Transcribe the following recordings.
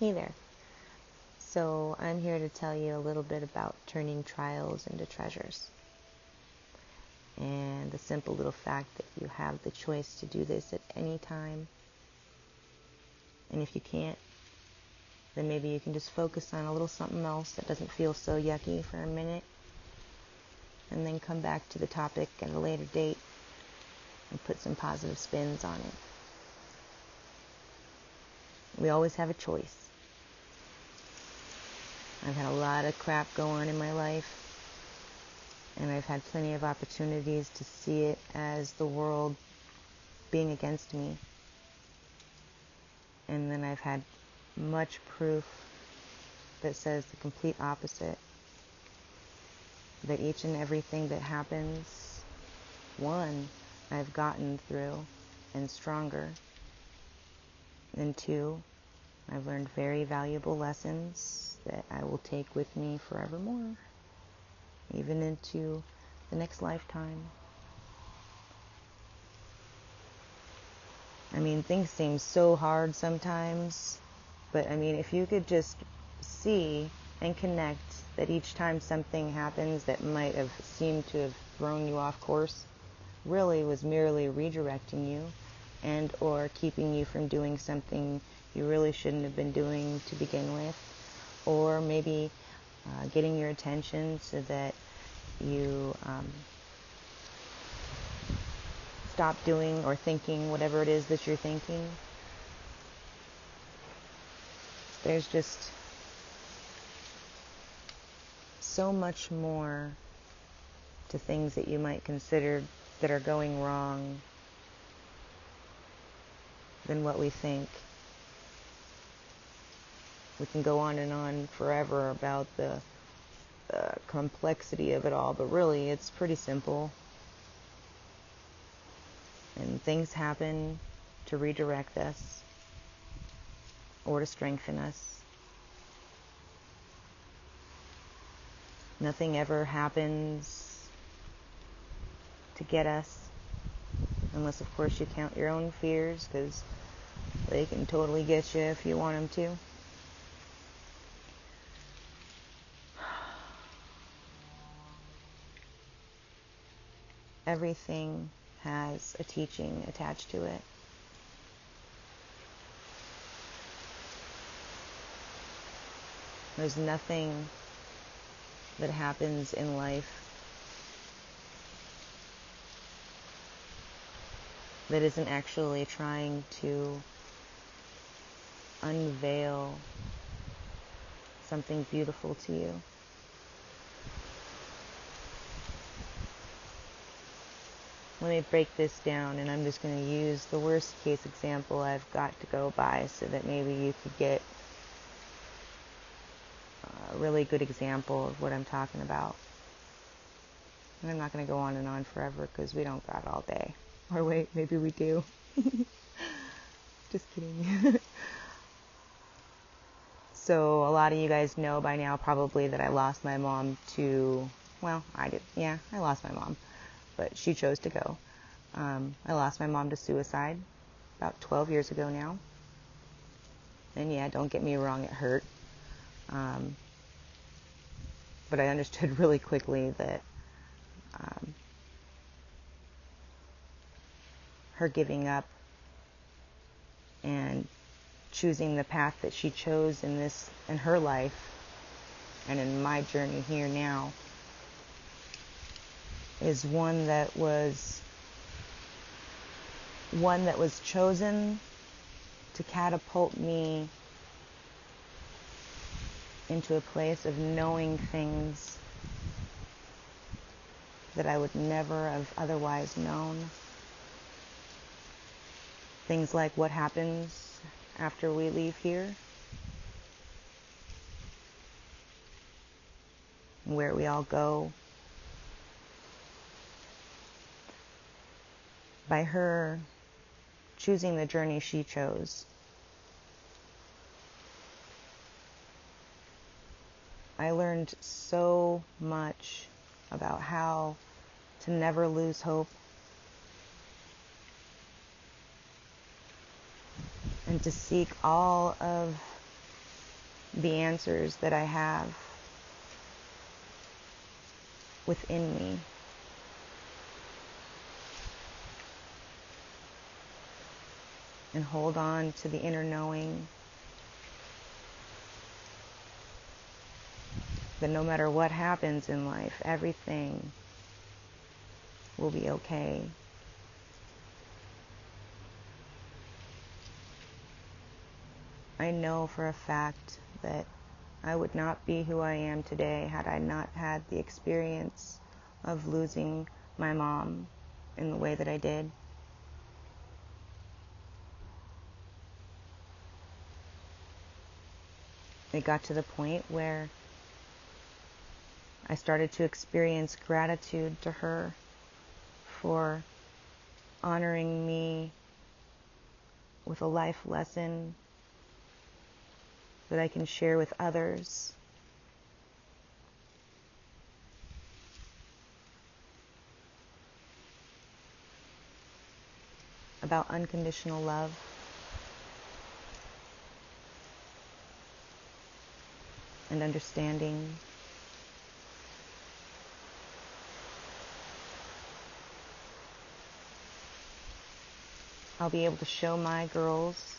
Hey there. So I'm here to tell you a little bit about turning trials into treasures. And the simple little fact that you have the choice to do this at any time. And if you can't, then maybe you can just focus on a little something else that doesn't feel so yucky for a minute. And then come back to the topic at a later date and put some positive spins on it. We always have a choice. I've had a lot of crap go on in my life, and I've had plenty of opportunities to see it as the world being against me. And then I've had much proof that says the complete opposite. That each and everything that happens, one, I've gotten through and stronger. And two, I've learned very valuable lessons that I will take with me forevermore, even into the next lifetime. I mean, things seem so hard sometimes, but I mean, if you could just see and connect that each time something happens that might have seemed to have thrown you off course, really was merely redirecting you and or keeping you from doing something you really shouldn't have been doing to begin with, or maybe getting your attention so that you stop doing or thinking whatever it is that you're thinking. There's just so much more to things that you might consider that are going wrong than what we think. We can go on and on forever about the complexity of it all, but really it's pretty simple. And things happen to redirect us or to strengthen us. Nothing ever happens to get us, unless of course you count your own fears, because they can totally get you if you want them to. Everything has a teaching attached to it. There's nothing that happens in life that isn't actually trying to unveil something beautiful to you. Let me break this down, and I'm just going to use the worst case example I've got to go by so that maybe you could get a really good example of what I'm talking about. And I'm not going to go on and on forever because we don't got all day. Or wait, maybe we do. Just kidding. So a lot of you guys know by now probably that I lost my mom to, well, I did. Yeah, I lost my mom. But she chose to go. I lost my mom to suicide about 12 years ago now. And yeah, don't get me wrong, it hurt. But I understood really quickly that her giving up and choosing the path that she chose in her life and in my journey here now is one that was chosen to catapult me into a place of knowing things that I would never have otherwise known. Things like what happens after we leave here, where we all go. By her choosing the journey she chose, I learned so much about how to never lose hope and to seek all of the answers that I have within me. And hold on to the inner knowing that no matter what happens in life, everything will be okay. I know for a fact that I would not be who I am today had I not had the experience of losing my mom in the way that I did. It got to the point where I started to experience gratitude to her for honoring me with a life lesson that I can share with others. About unconditional love. And understanding. I'll be able to show my girls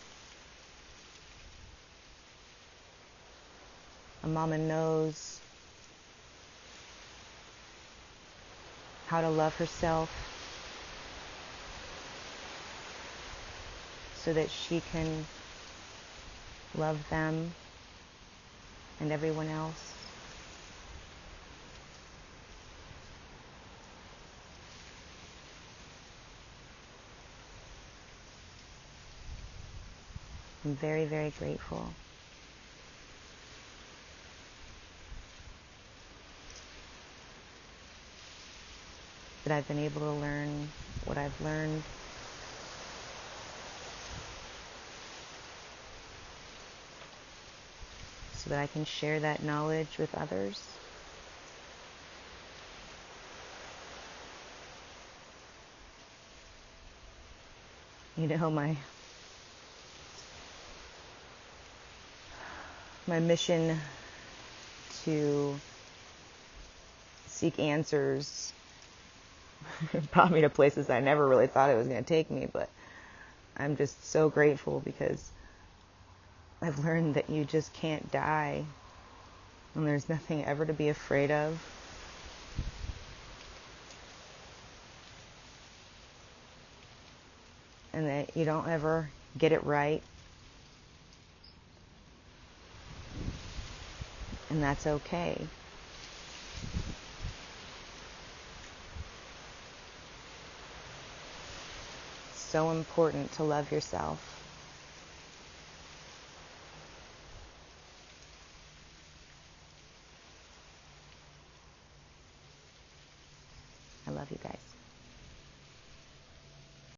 a mama knows how to love herself so that she can love them and everyone else. I'm very, very grateful that I've been able to learn what I've learned. So that I can share that knowledge with others. You know, my mission to seek answers brought me to places I never really thought it was going to take me, but I'm just so grateful because I've learned that you just can't die and there's nothing ever to be afraid of. And that you don't ever get it right. And that's okay. It's so important to love yourself. I love you guys.